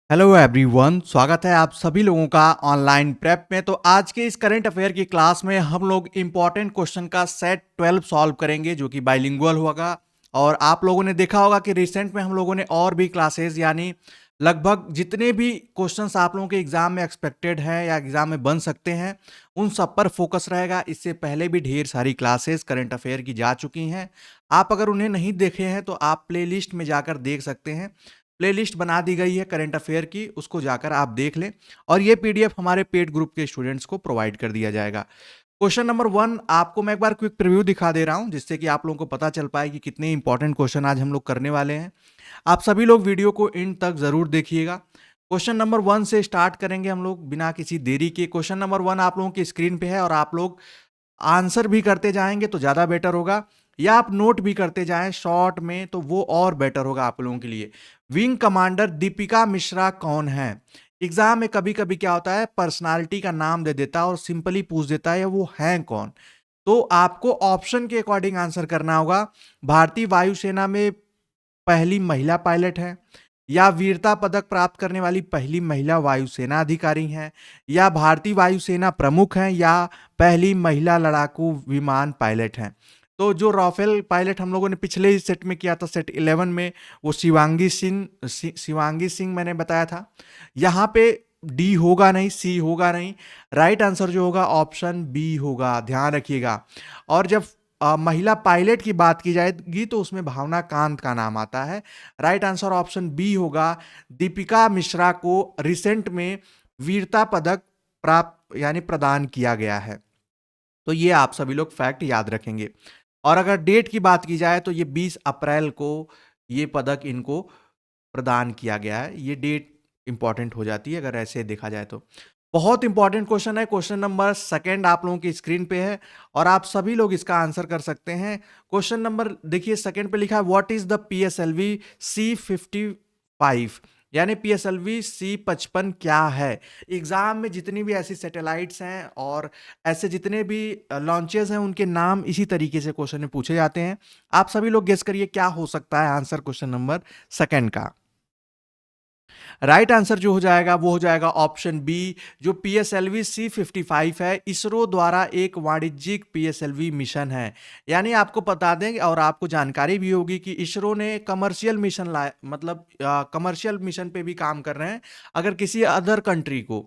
Hello everyone, स्वागत है आप सभी लोगों का ऑनलाइन प्रेप में। तो आज के इस करंट अफेयर की क्लास में हम लोग इम्पॉर्टेंट क्वेश्चन का सेट 12 सॉल्व करेंगे जो कि बाइलिंगुअल होगा। और आप लोगों ने देखा होगा कि रिसेंट में हम लोगों ने और भी क्लासेस यानी लगभग जितने भी क्वेश्चंस आप लोगों के एग्जाम में एक्सपेक्टेड हैं या एग्जाम में बन सकते हैं उन सब पर फोकस रहेगा। इससे पहले भी ढेर सारी क्लासेस करंट अफेयर की जा चुकी हैं। आप अगर उन्हें नहीं देखे हैं तो आप प्लेलिस्ट में जाकर देख सकते हैं। प्लेलिस्ट बना दी गई है करंट अफेयर की, उसको जाकर आप देख लें। और ये पीडीएफ हमारे पेड ग्रुप के स्टूडेंट्स को प्रोवाइड कर दिया जाएगा। क्वेश्चन नंबर 1 आपको मैं एक बार क्विक प्रीव्यू दिखा दे रहा हूं जिससे कि आप लोगों को पता चल पाए कि कितने इंपॉर्टेंट क्वेश्चन आज हम लोग करने वाले हैं। आप सभी लोग वीडियो को एंड तक जरूर देखिएगा। क्वेश्चन नंबर 1 से स्टार्ट करेंगे हम लोग बिना किसी देरी के। क्वेश्चन नंबर 1 आप लोगों की स्क्रीन पे है और आप लोग आंसर भी करते जाएंगे तो ज़्यादा बेटर होगा, या आप नोट भी करते जाएं शॉर्ट में तो वो और बेटर होगा आप लोगों के लिए। विंग कमांडर दीपिका मिश्रा कौन है? एग्जाम में कभी कभी क्या होता है, पर्सनालिटी का नाम दे देता है और सिंपली पूछ देता है वो हैं कौन। तो आपको ऑप्शन के अकॉर्डिंग आंसर करना होगा। भारतीय वायुसेना में पहली महिला पायलट है, या वीरता पदक प्राप्त करने वाली पहली महिला वायुसेना अधिकारी हैं, या भारतीय वायुसेना प्रमुख हैं, या पहली महिला लड़ाकू विमान पायलट हैं। तो जो राफेल पायलट हम लोगों ने पिछले ही सेट में किया था, सेट 11 में, वो शिवांगी सिंह मैंने बताया था। यहाँ पे डी होगा नहीं, सी होगा नहीं। राइट आंसर जो होगा ऑप्शन बी होगा, ध्यान रखिएगा। और जब महिला पायलट की बात की जाएगी तो उसमें भावना कांत का नाम आता है। राइट आंसर ऑप्शन बी होगा। दीपिका मिश्रा को रिसेंट में वीरता पदक प्राप्त यानी प्रदान किया गया है। तो ये आप सभी लोग फैक्ट याद रखेंगे। और अगर डेट की बात की जाए तो ये 20 अप्रैल को ये पदक इनको प्रदान किया गया है। ये डेट इंपॉर्टेंट हो जाती है अगर ऐसे देखा जाए तो। बहुत इंपॉर्टेंट क्वेश्चन है। क्वेश्चन नंबर सेकंड आप लोगों की स्क्रीन पे है और आप सभी लोग इसका आंसर कर सकते हैं। क्वेश्चन नंबर देखिए, सेकंड पे लिखा है what is the PSLV C55, यानी पीएसएलवी C55 क्या है? एग्जाम में जितनी भी ऐसी सैटेलाइट्स हैं और ऐसे जितने भी लॉन्चेस हैं उनके नाम इसी तरीके से क्वेश्चन में पूछे जाते हैं। आप सभी लोग गेस करिए क्या हो सकता है आंसर क्वेश्चन नंबर सेकंड का। राइट आंसर जो हो जाएगा वो हो जाएगा ऑप्शन बी। जो पीएसएलवी C55 है, इसरो द्वारा एक वाणिज्यिक पीएसएलवी मिशन है। यानी आपको बता दें और आपको जानकारी भी होगी कि इसरो ने कमर्शियल मिशन लाए, मतलब कमर्शियल मिशन पे भी काम कर रहे हैं। अगर किसी अदर कंट्री को,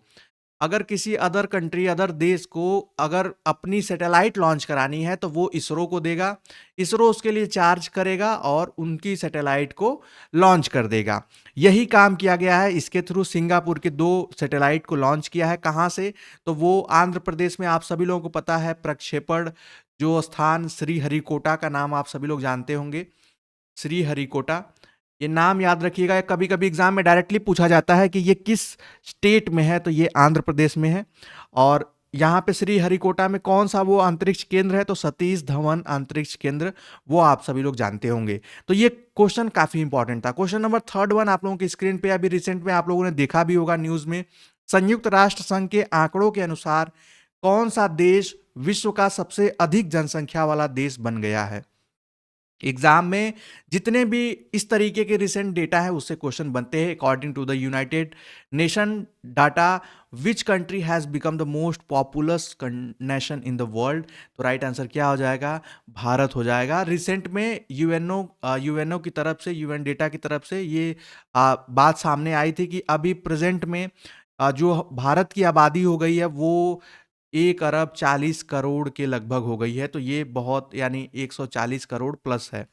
अदर देश को अगर अपनी सैटेलाइट लॉन्च करानी है तो वो इसरो को देगा। इसरो उसके लिए चार्ज करेगा और उनकी सैटेलाइट को लॉन्च कर देगा। यही काम किया गया है। इसके थ्रू सिंगापुर के 2 सैटेलाइट को लॉन्च किया है। कहाँ से? तो वो आंध्र प्रदेश में। आप सभी लोगों को पता है प्रक्षेपण जो स्थान श्रीहरिकोटा का नाम आप सभी लोग जानते होंगे, श्रीहरिकोटा। ये नाम याद रखिएगा। कभी कभी एग्जाम में डायरेक्टली पूछा जाता है कि ये किस स्टेट में है, तो ये आंध्र प्रदेश में है। और यहाँ पे श्रीहरिकोटा में कौन सा वो अंतरिक्ष केंद्र है, तो सतीश धवन अंतरिक्ष केंद्र, वो आप सभी लोग जानते होंगे। तो ये क्वेश्चन काफी इंपॉर्टेंट था। क्वेश्चन नंबर थर्ड वन आप लोगों की स्क्रीन पे अभी रिसेंट में आप लोगों ने देखा भी होगा न्यूज में। संयुक्त राष्ट्र संघ के आंकड़ों के अनुसार कौन सा देश विश्व का सबसे अधिक जनसंख्या वाला देश बन गया है? एग्जाम में जितने भी इस तरीके के रिसेंट डेटा है उससे क्वेश्चन बनते हैं। According to the United Nation data, which country has become the most populous nation in the world? तो राइट आंसर क्या हो जाएगा? भारत हो जाएगा। रिसेंट में यूएनओ की तरफ से, यूएन डेटा की तरफ से ये बात सामने आई थी कि अभी प्रेजेंट में जो भारत की आबादी हो गई है वो 1 अरब 40 करोड़ के लगभग हो गई है। तो ये बहुत यानी 140 करोड़ प्लस है।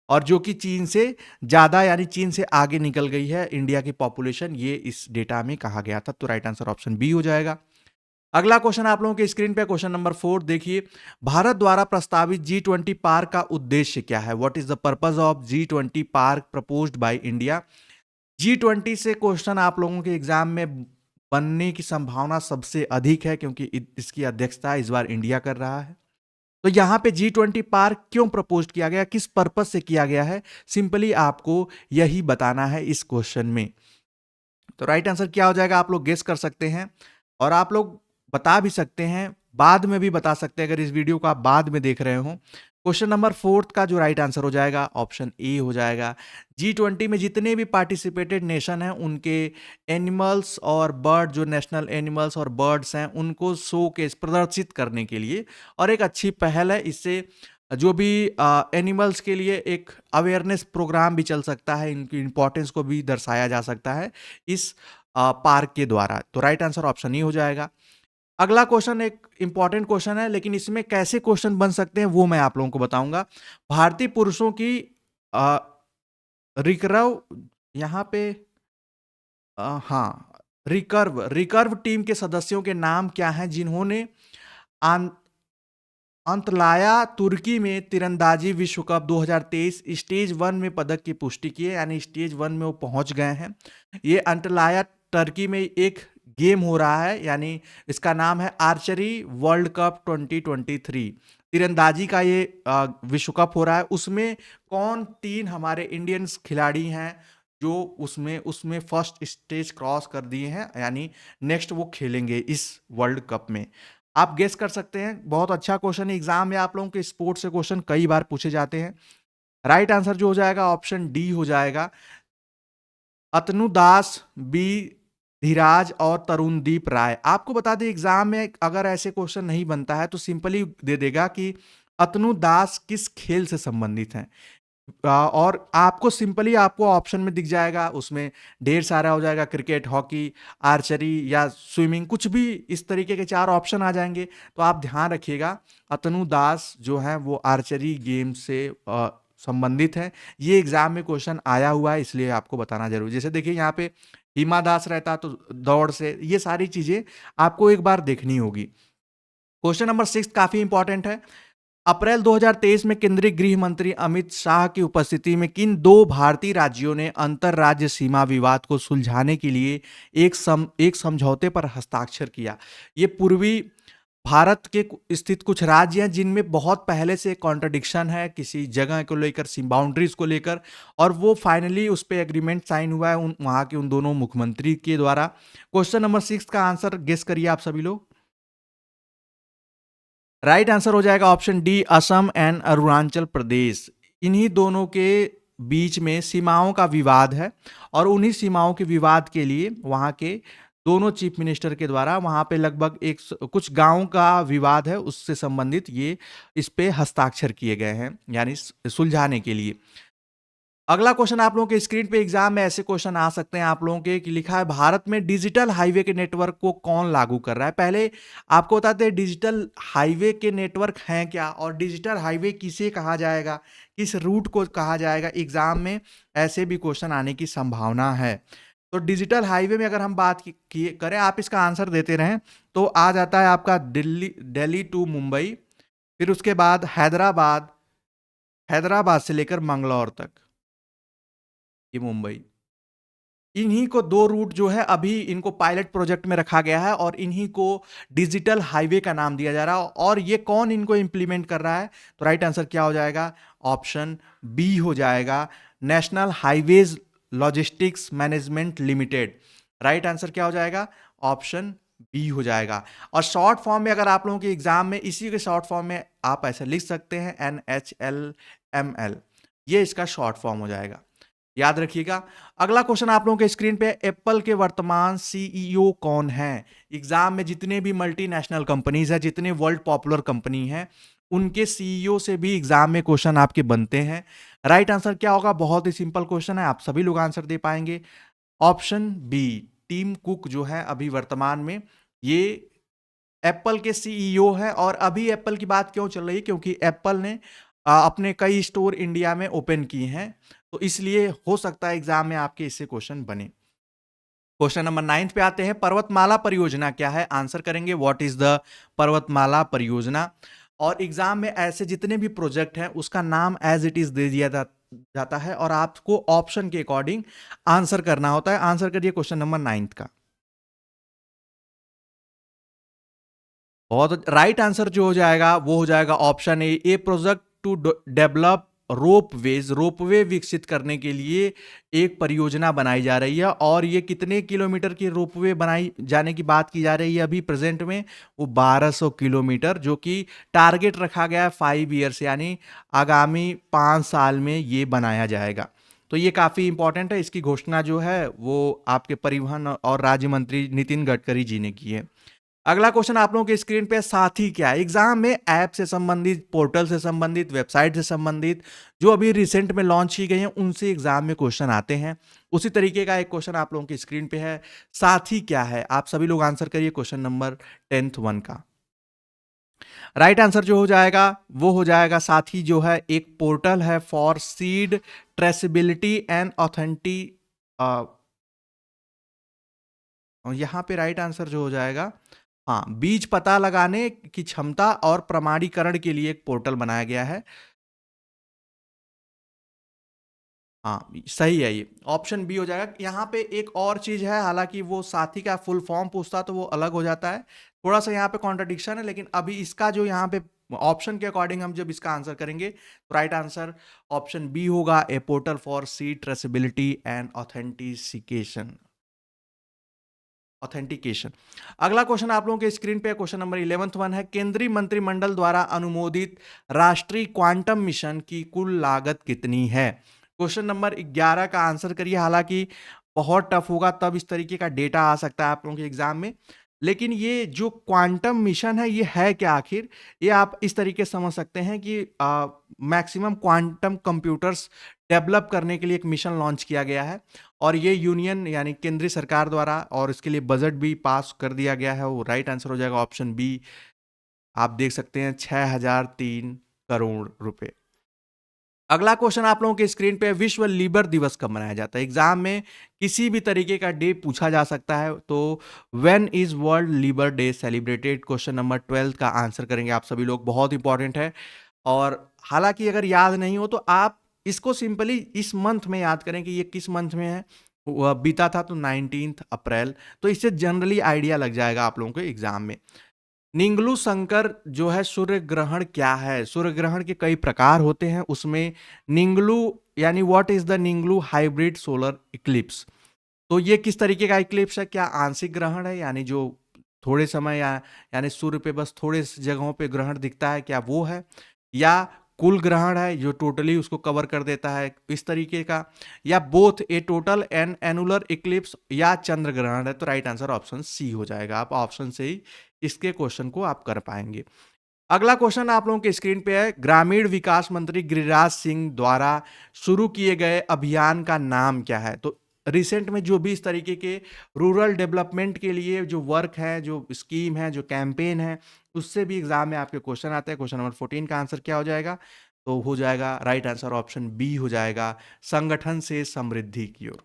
और जो कि चीन से ज्यादा यानी चीन से आगे निकल गई है इंडिया की पॉपुलेशन, ये इस डेटा में कहा गया था। तो राइट आंसर ऑप्शन बी हो जाएगा। अगला क्वेश्चन आप लोगों के स्क्रीन पे क्वेश्चन नंबर 4 देखिए। भारत द्वारा प्रस्तावित G20 पार्क का उद्देश्य क्या है? What is the purpose of G20 park proposed by India? G20 से क्वेश्चन आप लोगों के एग्जाम में बनने की संभावना सबसे अधिक है क्योंकि इसकी अध्यक्षता इस बार इंडिया कर रहा है। तो यहां पे G20 पार्क क्यों प्रपोज किया गया, किस पर्पस से किया गया है, सिंपली आपको यही बताना है इस क्वेश्चन में। तो राइट आंसर क्या हो जाएगा आप लोग गेस कर सकते हैं और आप लोग बता भी सकते हैं बाद में भी बता सकते हैं अगर इस वीडियो को आप बाद में देख रहे हो। क्वेश्चन नंबर 4 का जो राइट आंसर हो जाएगा ऑप्शन ए हो जाएगा। G20 में जितने भी पार्टिसिपेटेड नेशन हैं उनके एनिमल्स और बर्ड, जो नेशनल एनिमल्स और बर्ड्स हैं उनको शो केस प्रदर्शित करने के लिए, और एक अच्छी पहल है। इससे जो भी एनिमल्स के लिए एक अवेयरनेस प्रोग्राम भी चल सकता है, इनकी इंपॉर्टेंस को भी दर्शाया जा सकता है इस पार्क के द्वारा। तो राइट आंसर ऑप्शन ई हो जाएगा। अगला क्वेश्चन एक इंपॉर्टेंट क्वेश्चन है, लेकिन इसमें कैसे क्वेश्चन बन सकते हैं वो मैं आप लोगों को बताऊंगा। भारतीय पुरुषों की रिकर्व, यहाँ पे हाँ, रिकर्व रिकर्व टीम के सदस्यों के नाम क्या हैं जिन्होंने आन- अंतलाया तुर्की में तीरंदाजी विश्व कप 2023 स्टेज 1 में पदक की पुष्टि की है, यानी स्टेज 1 में वो पहुंच गए हैं। ये अंतलाया टर्की में एक गेम हो रहा है, यानी इसका नाम है आर्चरी वर्ल्ड कप 2023। तीरंदाजी का ये विश्व कप हो रहा है। उसमें कौन 3 हमारे इंडियंस खिलाड़ी हैं जो उसमें उसमें फर्स्ट स्टेज क्रॉस कर दिए हैं, यानी नेक्स्ट वो खेलेंगे इस वर्ल्ड कप में। आप गेस कर सकते हैं। बहुत अच्छा क्वेश्चन है, एग्जाम में आप लोगों के स्पोर्ट्स से क्वेश्चन कई बार पूछे जाते हैं। राइट आंसर जो हो जाएगा ऑप्शन डी हो जाएगा। अतनु दास, बी धीराज और तरुणदीप राय। आपको बता दें एग्जाम में अगर ऐसे क्वेश्चन नहीं बनता है तो सिंपली दे देगा कि अतनु दास किस खेल से संबंधित हैं। और आपको सिंपली आपको ऑप्शन में दिख जाएगा, उसमें ढेर सारा हो जाएगा, क्रिकेट, हॉकी, आर्चरी या स्विमिंग, कुछ भी इस तरीके के 4 ऑप्शन आ जाएंगे। तो आप ध्यान रखिएगा, अतनु दास जो है वो आर्चरी गेम से संबंधित है। ये एग्जाम में क्वेश्चन आया हुआ है, इसलिए आपको बताना जरूरी। जैसे देखिए यहाँ पे हिमा दास रहता तो दौड़ से, ये सारी चीजें आपको एक बार देखनी होगी। क्वेश्चन नंबर 6 काफी इंपॉर्टेंट है। अप्रैल 2023 में केंद्रीय गृह मंत्री अमित शाह की उपस्थिति में किन 2 भारतीय राज्यों ने अंतर राज्य सीमा विवाद को सुलझाने के लिए एक समझौते पर हस्ताक्षर किया? ये पूर्वी भारत के स्थित कुछ राज्य हैं जिनमें बहुत पहले से कॉन्ट्रडिक्शन है किसी जगह को लेकर, बाउंड्रीज को लेकर, और वो फाइनली उस पर एग्रीमेंट साइन हुआ है वहां के उन दोनों मुख्यमंत्री के द्वारा। क्वेश्चन नंबर 6 का आंसर गेस करिए आप सभी लोग। राइट आंसर हो जाएगा option D, Assam and Arunachal Pradesh. इन्हीं दोनों के बीच में सीमाओं का विवाद है, और उन्हीं सीमाओं के विवाद के लिए वहां के दोनों चीफ मिनिस्टर के द्वारा वहां पे लगभग कुछ गांवों का विवाद है, उससे संबंधित ये इस पे हस्ताक्षर किए गए हैं, यानी सुलझाने के लिए। अगला क्वेश्चन आप लोगों के स्क्रीन पे एग्जाम में ऐसे क्वेश्चन आ सकते हैं आप लोगों के कि लिखा है भारत में डिजिटल हाईवे के नेटवर्क को कौन लागू कर रहा है? पहले आपको बताते हैं डिजिटल हाईवे के नेटवर्क हैं क्या, और डिजिटल हाईवे किसे कहा जाएगा, किस रूट को कहा जाएगा। एग्जाम में ऐसे भी क्वेश्चन आने की संभावना है। तो डिजिटल हाईवे में अगर हम बात करें, आप इसका आंसर देते रहें तो आ जाता है आपका दिल्ली टू मुंबई, फिर उसके बाद हैदराबाद, हैदराबाद से लेकर मंगलौर तक, ये मुंबई। इन्हीं को 2 रूट जो है अभी इनको पायलट प्रोजेक्ट में रखा गया है, और इन्हीं को डिजिटल हाईवे का नाम दिया जा रहा है। और ये कौन इनको इंप्लीमेंट कर रहा है? तो राइट आंसर क्या हो जाएगा? ऑप्शन बी हो जाएगा, national highways logistics management limited. Right answer क्या हो जाएगा? ऑप्शन बी हो जाएगा। और शॉर्ट फॉर्म में अगर आप लोगों के एग्जाम में इसी के शॉर्ट फॉर्म में आप ऐसा लिख सकते हैं, NHLML, ये इसका शॉर्ट फॉर्म हो जाएगा, याद रखिएगा। अगला क्वेश्चन आप लोगों के स्क्रीन पे, एप्पल के वर्तमान सीईओ कौन है? एग्जाम में जितने भी मल्टीनेशनल कंपनीज हैं, जितने वर्ल्ड पॉपुलर कंपनी हैं, उनके सीईओ से भी एग्जाम में क्वेश्चन आपके बनते हैं। राइट आंसर क्या होगा? बहुत ही सिंपल क्वेश्चन है, आप सभी लोग आंसर दे पाएंगे। ऑप्शन बी, टीम कुक जो है अभी वर्तमान में ये एप्पल के सीईओ है। और अभी एप्पल की बात क्यों चल रही है? क्योंकि एप्पल ने अपने कई स्टोर इंडिया में ओपन किए हैं, तो इसलिए हो सकता है एग्जाम में आपके इससे क्वेश्चन बने। क्वेश्चन नंबर 9 पे आते हैं, पर्वतमाला परियोजना क्या है? आंसर करेंगे व्हाट इज द पर्वतमाला परियोजना। और एग्जाम में ऐसे जितने भी प्रोजेक्ट हैं उसका नाम एज इट इज दे दिया जाता है, और आपको ऑप्शन के अकॉर्डिंग आंसर करना होता है। आंसर करिए क्वेश्चन नंबर 9 का। बहुत राइट आंसर जो हो जाएगा वो हो जाएगा option A, project to develop ropeway विकसित करने के लिए एक परियोजना बनाई जा रही है। और ये कितने किलोमीटर की रोपवे बनाई जाने की बात की जा रही है अभी प्रेजेंट में, वो 1200 किलोमीटर, जो कि टारगेट रखा गया है 5 ईयर्स, यानी आगामी 5 साल में ये बनाया जाएगा। तो ये काफ़ी इंपॉर्टेंट है। इसकी घोषणा जो है वो आपके परिवहन और राज्य मंत्री नितिन गडकरी जी ने की है। अगला क्वेश्चन आप लोगों के स्क्रीन पे, साथी क्या है? एग्जाम में ऐप से संबंधित, पोर्टल से संबंधित, वेबसाइट से संबंधित जो अभी रिसेंट में लॉन्च की गई हैं उनसे एग्जाम में क्वेश्चन आते हैं। उसी तरीके का एक क्वेश्चन आप लोगों की स्क्रीन पे है, साथी क्या है? आप सभी लोग आंसर करिए क्वेश्चन नंबर 10th 1 का। राइट आंसर जो हो जाएगा वो हो जाएगा, साथी जो है एक पोर्टल है फॉर सीड ट्रेसेबिलिटी एंड ऑथेंटी। यहां पे राइट आंसर जो हो जाएगा, हाँ, बीज पता लगाने की क्षमता और प्रमाणीकरण के लिए एक पोर्टल बनाया गया है। हाँ, सही है, ये ऑप्शन बी हो जाएगा। यहाँ पे एक और चीज है, हालांकि वो साथी का फुल फॉर्म पूछता तो वो अलग हो जाता है, थोड़ा सा यहाँ पे कॉन्ट्रडिक्शन है, लेकिन अभी इसका जो यहाँ पे ऑप्शन के अकॉर्डिंग हम जब इसका आंसर करेंगे तो राइट आंसर ऑप्शन बी होगा, a portal for seed traceability and authentication. अगला क्वेश्चन आप लोगों के स्क्रीन पे क्वेश्चन नंबर 11th 1 है, केंद्रीय मंत्रिमंडल द्वारा अनुमोदित राष्ट्रीय क्वांटम मिशन की कुल लागत कितनी है? क्वेश्चन नंबर 11 का आंसर करिए। हालांकि बहुत टफ होगा, तब इस तरीके का डेटा आ सकता है आप लोगों के एग्जाम में, लेकिन ये जो क्वांटम मिशन है ये है क्या आखिर? ये आप इस तरीके से समझ सकते हैं कि मैक्सिमम क्वांटम कंप्यूटर्स डेवलप करने के लिए एक मिशन लॉन्च किया गया है, और ये यूनियन यानी केंद्रीय सरकार द्वारा, और इसके लिए बजट भी पास कर दिया गया है। वो राइट आंसर हो जाएगा ऑप्शन बी। आप देख सकते हैं 6003 करोड़ रुपए। अगला क्वेश्चन आप लोगों के स्क्रीन पे, विश्व लीवर दिवस कब मनाया जाता है? एग्जाम में किसी भी तरीके का डे पूछा जा सकता है, तो when is world liver day celebrated? Question number 12 का आंसर करेंगे आप सभी लोग, बहुत इंपॉर्टेंट है। और हालांकि अगर याद नहीं हो तो आप इसको सिंपली इस मंथ में याद करें कि ये किस मंथ में है, वह बीता था तो 19 अप्रैल, तो इससे जनरली आइडिया लग जाएगा आप लोगों को एग्जाम में। निंगलू संकर जो है सूर्य ग्रहण क्या है? सूर्य ग्रहण के कई प्रकार होते हैं, उसमें निंगलू यानी what is the Ningaloo hybrid solar eclipse? तो ये किस तरीके का इक्लिप्स है? क्या आंशिक ग्रहण है, यानी जो थोड़े समय यानी सूर्य पे बस थोड़े जगहों पे ग्रहण दिखता है, क्या वो है? या कुल ग्रहण है जो टोटली उसको कवर कर देता है, इस तरीके का? या both A total and annular Eclipse, या चंद्र ग्रहण है? तो राइट आंसर ऑप्शन सी हो जाएगा। आप ऑप्शन से ही इसके क्वेश्चन को आप कर पाएंगे। अगला क्वेश्चन आप लोगों के स्क्रीन पे है, ग्रामीण विकास मंत्री गिरिराज सिंह द्वारा शुरू किए गए अभियान का नाम क्या है? तो रिसेंट में जो भी इस तरीके के रूरल डेवलपमेंट के लिए जो वर्क है, जो स्कीम है, जो कैंपेन है, उससे भी एग्जाम में आपके क्वेश्चन आते हैं। क्वेश्चन नंबर 14 का आंसर क्या हो जाएगा? तो हो जाएगा राइट आंसर ऑप्शन बी हो जाएगा, संगठन से समृद्धि की ओर।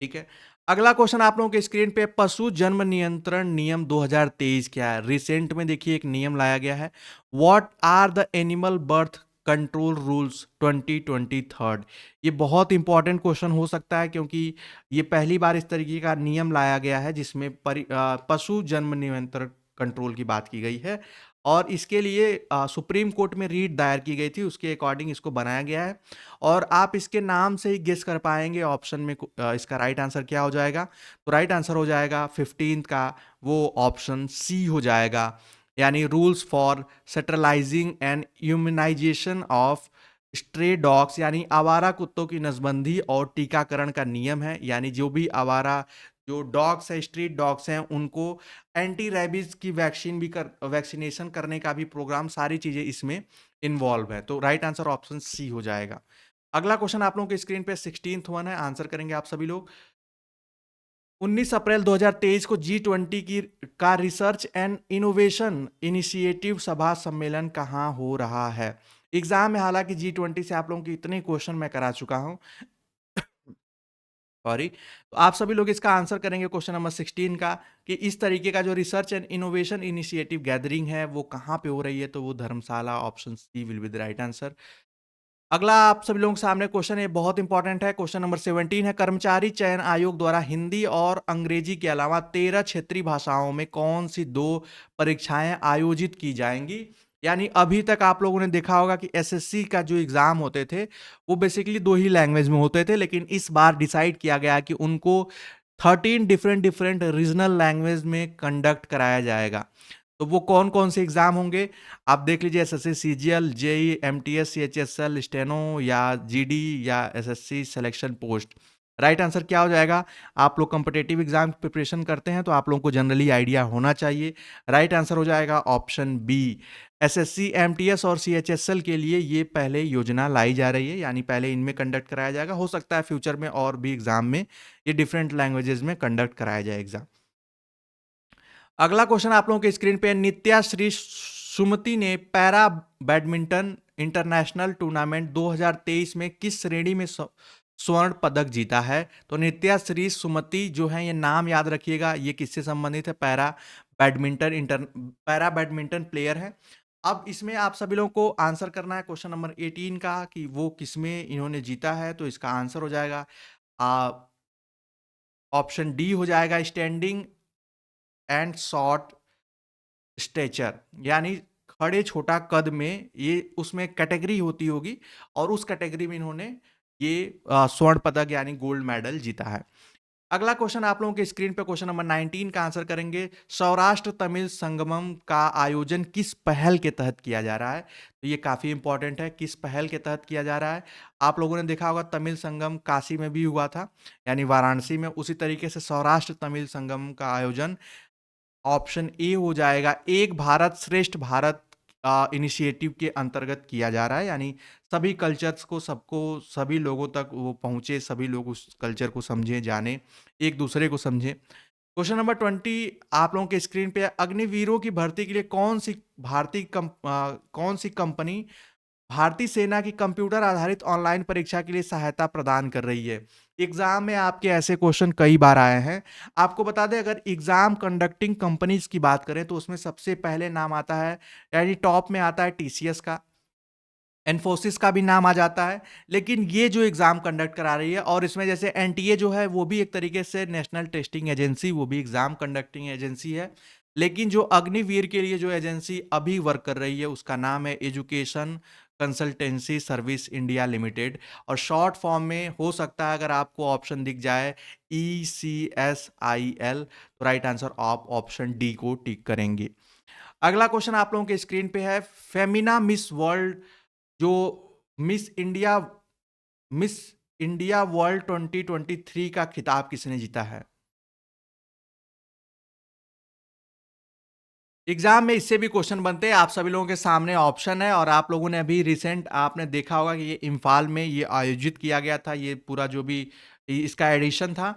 ठीक है। अगला क्वेश्चन आप लोगों के स्क्रीन पे, पशु जन्म नियंत्रण नियम 2023 क्या है? रिसेंट में देखिए एक नियम लाया गया है, what are the animal birth control rules 2023। ये बहुत इंपॉर्टेंट क्वेश्चन हो सकता है, क्योंकि ये पहली बार इस तरीके का नियम लाया गया है जिसमें पशु जन्म नियंत्रण कंट्रोल की बात की गई है, और इसके लिए सुप्रीम कोर्ट में रीट दायर की गई थी, उसके अकॉर्डिंग इसको बनाया गया है। और आप इसके नाम से ही गेस कर पाएंगे ऑप्शन में इसका राइट आंसर क्या हो जाएगा। तो राइट आंसर हो जाएगा 15 का, वो ऑप्शन सी हो जाएगा, यानी rules for centralising and immunisation of stray dogs, यानी आवारा कुत्तों की नसबंदी और टीकाकरण का नियम है। यानी जो भी आवारा जो डॉग्स है, स्ट्रीट डॉग्स हैं, उनको एंटी रेबीज की वैक्सीनेशन करने का भी प्रोग्राम, सारी चीजें इसमें इन्वॉल्व है। तो राइट आंसर ऑप्शन सी हो जाएगा। अगला क्वेश्चन आप लोगों के स्क्रीन पे 16th 1 है, आंसर करेंगे आप सभी लोग। 19 अप्रैल 2023 को G20 की का रिसर्च एंड इनोवेशन इनिशिएटिव सभा सम्मेलन कहाँ हो रहा है? एग्जाम में हालांकि G20 से आप लोगों के इतने क्वेश्चन मैं करा चुका हूं, सॉरी। तो आप सभी लोग इसका आंसर करेंगे क्वेश्चन नंबर 16 का, कि इस तरीके का जो research and innovation initiative gathering है वो कहाँ पे हो रही है? तो वो Dharamshala, option C will be the right answer. अगला आप सभी लोगों के सामने क्वेश्चन है, बहुत इंपॉर्टेंट है, क्वेश्चन नंबर 17 है, कर्मचारी चयन आयोग द्वारा हिंदी और अंग्रेजी के अलावा 13 क्षेत्रीय भाषाओं में कौन सी 2 परीक्षाएं आयोजित की जाएंगी? यानी अभी तक आप लोगों ने देखा होगा कि एसएससी का जो एग्ज़ाम होते थे, वो बेसिकली 2 ही लैंग्वेज में होते थे, लेकिन इस बार डिसाइड किया गया कि उनको 13 डिफरेंट डिफरेंट रीजनल लैंग्वेज में कंडक्ट कराया जाएगा। तो वो कौन-कौन से एग्ज़ाम होंगे? आप देख लीजिए SSC CGL, JEE, MTS, CHSL, steno या जीडी या SSC selection post. Right answer क्या हो जाएगा? आप लोग कॉम्पिटिटिव एग्ज़ाम की प्रिपरेशन करते हैं तो आप लोगों को जनरली आइडिया होना चाहिए। राइट आंसर हो जाएगा ऑप्शन बी। एसएससी, एमटीएस और सीएचएसएल के लिए ये पहले योजना लाई जा रही है, यानी पहले इनमें कंडक्ट कराया जाएगा। हो सकता है फ्यूचर में और भी एग्ज़ाम में ये डिफरेंट लैंग्वेजेज़ में कंडक्ट कराया जाए एग्ज़ाम। अगला क्वेश्चन आप लोगों के स्क्रीन पे, नित्या श्री सुमति ने पैरा बैडमिंटन इंटरनेशनल टूर्नामेंट 2023 में किस श्रेणी में स्वर्ण पदक जीता है? तो नित्या श्री सुमति जो है, ये नाम याद रखिएगा, ये किससे संबंधित है? पैरा बैडमिंटन प्लेयर है। अब इसमें आप सभी लोगों को आंसर करना है क्वेश्चन नंबर 18 का कि वो किसमें इन्होंने जीता है। तो इसका आंसर हो जाएगा ऑप्शन डी हो जाएगा, स्टैंडिंग एंड शॉर्ट स्टेचर, यानी खड़े छोटा कद में, ये उसमें कैटेगरी होती होगी और उस कैटेगरी में इन्होंने ये स्वर्ण पदक यानी गोल्ड मेडल जीता है। अगला क्वेश्चन आप लोगों के स्क्रीन पे क्वेश्चन नंबर 19 का आंसर करेंगे। सौराष्ट्र तमिल संगमम का आयोजन किस पहल के तहत किया जा रहा है? तो ये काफी इंपॉर्टेंट है, किस पहल के तहत किया जा रहा है। आप लोगों ने देखा होगा तमिल संगम काशी में भी हुआ था, यानी वाराणसी में, उसी तरीके से सौराष्ट्र तमिल संगम का आयोजन ऑप्शन ए हो जाएगा, एक भारत श्रेष्ठ भारत इनिशिएटिव के अंतर्गत किया जा रहा है, यानी सभी कल्चर्स को, सबको, सभी लोगों तक वो पहुंचे, सभी लोग उस कल्चर को समझें, जाने, एक दूसरे को समझें। क्वेश्चन नंबर 20 आप लोगों के स्क्रीन पे, अग्निवीरों की भर्ती के लिए कौन सी कंपनी भारतीय सेना की कंप्यूटर आधारित ऑनलाइन परीक्षा के लिए सहायता प्रदान कर रही है? एग्जाम में आपके ऐसे क्वेश्चन कई बार आए हैं। आपको बता दें, अगर एग्जाम कंडक्टिंग कंपनीज की बात करें तो उसमें सबसे पहले नाम आता है, यानी टॉप में आता है टीसीएस का, इन्फोसिस का भी नाम आ जाता है। लेकिन ये जो एग्जाम कंडक्ट करा रही है, और इसमें जैसे एनटीए जो है वो भी एक तरीके से नेशनल टेस्टिंग एजेंसी, वो भी एग्जाम कंडक्टिंग एजेंसी है। लेकिन जो अग्निवीर के लिए जो एजेंसी अभी वर्क कर रही है उसका नाम है education consultancy service India limited, और शॉर्ट फॉर्म में हो सकता है अगर आपको ऑप्शन दिख जाए ECSIL, तो राइट आंसर आप ऑप्शन डी को टिक करेंगे। अगला क्वेश्चन आप लोगों के स्क्रीन पे है, फेमिना मिस वर्ल्ड, जो miss India miss India world 2023 का खिताब किसने जीता है? एग्जाम में इससे भी क्वेश्चन बनते हैं, आप सभी लोगों के सामने ऑप्शन है, और आप लोगों ने अभी रिसेंट आपने देखा होगा कि ये इम्फाल में ये आयोजित किया गया था, ये पूरा जो भी इसका एडिशन था,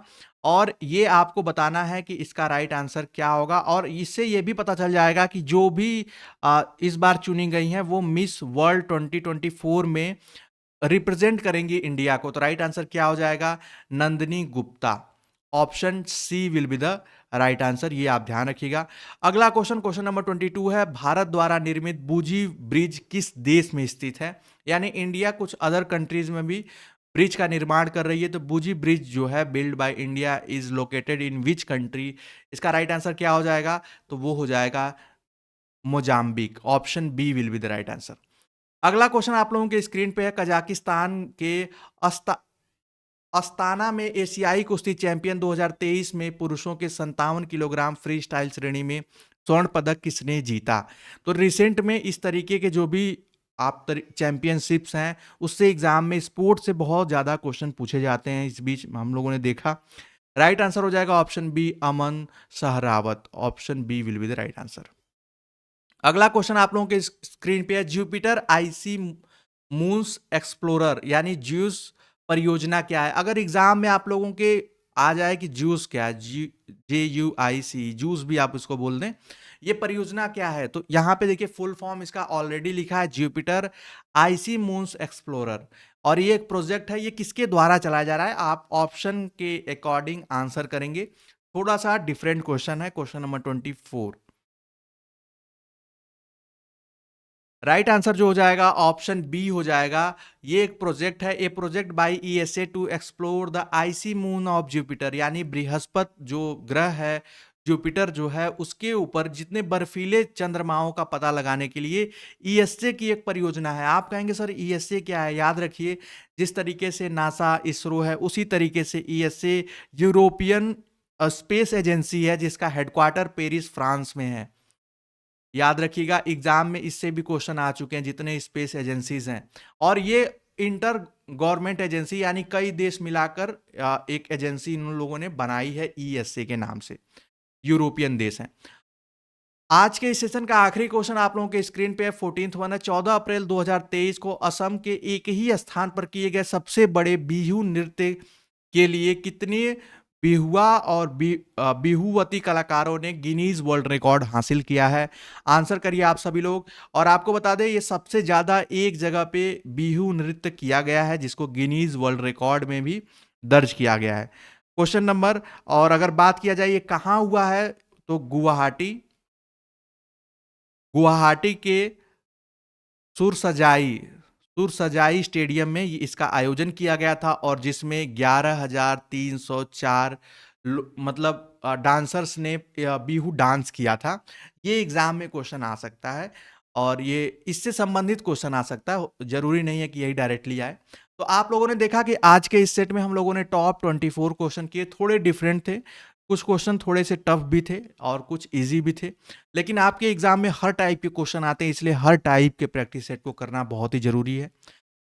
और ये आपको बताना है कि इसका राइट आंसर क्या होगा, और इससे ये भी पता चल जाएगा कि जो भी इस बार चुनी गई हैं वो मिस वर्ल्ड 2024 में रिप्रेजेंट करेंगी इंडिया को। तो राइट आंसर क्या हो जाएगा? Nandini Gupta. Option C will be the right answer, ये आप ध्यान रखिएगा। अगला क्वेश्चन, क्वेश्चन नंबर 22 है, भारत द्वारा निर्मित बूजी ब्रिज किस देश में स्थित है? यानी इंडिया कुछ अदर कंट्रीज में भी ब्रिज का निर्माण कर रही है, तो बूजी ब्रिज जो है build by India is located in which country? इसका राइट आंसर क्या हो जाएगा? तो वो हो जाएगा Mozambique. Option B will be the right answer. अगला क्वेश्चन आप लोगों के स्क्रीन पे है, कजाकिस्तान के अस्ता अस्ताना में एशियाई कुश्ती चैंपियन 2023 में पुरुषों के 57 किलोग्राम फ्री स्टाइल श्रेणी में स्वर्ण पदक किसने जीता? तो रिसेंट में इस तरीके के जो भी आप चैंपियनशिप्स हैं, उससे एग्जाम में स्पोर्ट से बहुत ज़्यादा क्वेश्चन पूछे जाते हैं, इस बीच हम लोगों ने देखा। राइट आंसर हो जाएगा option B, Aman Sehrawat. Option B will be the right answer. अगला क्वेश्चन आप लोगों के स्क्रीन पे है, जुपिटर आईसी मून्स एक्सप्लोरर यानी ज्यूस परियोजना क्या है? अगर एग्जाम में आप लोगों के आ जाए कि ज्यूस क्या है, JUIC, जूस भी आप इसको बोल दें, ये परियोजना क्या है? तो यहाँ पे देखिए फुल फॉर्म इसका ऑलरेडी लिखा है, जुपिटर आईसी मून्स एक्सप्लोरर, और ये एक प्रोजेक्ट है, ये किसके द्वारा चलाया जा रहा है? आप ऑप्शन के अकॉर्डिंग आंसर करेंगे। थोड़ा सा डिफरेंट क्वेश्चन है, क्वेश्चन नंबर 24। राइट आंसर जो हो जाएगा ऑप्शन बी हो जाएगा। ये एक प्रोजेक्ट है, a project by ESA to explore the icy moon of Jupiter, यानी बृहस्पति जो ग्रह है, जुपिटर जो है उसके ऊपर जितने बर्फीले चंद्रमाओं का पता लगाने के लिए ईएसए की एक परियोजना है। आप कहेंगे सर ईएसए क्या है? याद रखिए, जिस तरीके से नासा, इसरो है, उसी तरीके से ईएसए यूरोपियन स्पेस एजेंसी है जिसका हेडक्वार्टर पेरिस, फ्रांस में है। याद रखिएगा, एग्जाम में इससे भी क्वेश्चन आ चुके हैं जितने स्पेस एजेंसीज हैं। और ये इंटर गवर्नमेंट एजेंसी यानी कई देश मिलाकर एक एजेंसी इन लोगों ने बनाई है ईएसए के नाम से, यूरोपियन देश हैं। आज के इस सेशन का आखिरी क्वेश्चन आप लोगों के स्क्रीन पे 14th वन है। 14 अप्रैल 2023 को असम के एक ही स्थान पर किए गए सबसे बड़े बिहू नृत्य के लिए कितने बिहुआ और बिहुवती कलाकारों ने गिनीज वर्ल्ड रिकॉर्ड हासिल किया है? आंसर करिए आप सभी लोग। और आपको बता दें, ये सबसे ज्यादा एक जगह पे बिहू नृत्य किया गया है जिसको गिनीज वर्ल्ड रिकॉर्ड में भी दर्ज किया गया है। क्वेश्चन नंबर, और अगर बात किया जाए ये कहाँ हुआ है, तो गुवाहाटी, गुवाहाटी के सुरसजाई सुरसजाई स्टेडियम में इसका आयोजन किया गया था, और जिसमें 11,304 मतलब डांसर्स ने बिहू डांस किया था। ये एग्जाम में क्वेश्चन आ सकता है, और ये इससे संबंधित क्वेश्चन आ सकता है, जरूरी नहीं है कि यही डायरेक्टली आए। तो आप लोगों ने देखा कि आज के इस सेट में हम लोगों ने टॉप 24 क्वेश्चन किए। थोड़े डिफरेंट थे, कुछ क्वेश्चन थोड़े से टफ भी थे और कुछ इजी भी थे। लेकिन आपके एग्जाम में हर टाइप के क्वेश्चन आते हैं, इसलिए हर टाइप के प्रैक्टिस सेट को करना बहुत ही जरूरी है।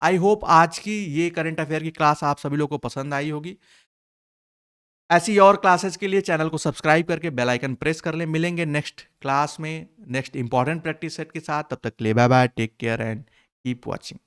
आई होप आज की ये करंट अफेयर की क्लास आप सभी लोगों को पसंद आई होगी। ऐसी और क्लासेस के लिए चैनल को सब्सक्राइब करके बेल आइकन प्रेस कर लें। मिलेंगे नेक्स्ट क्लास में नेक्स्ट इंपॉर्टेंट प्रैक्टिस सेट के साथ। तब तक के लिए bye bye, take care and keep watching.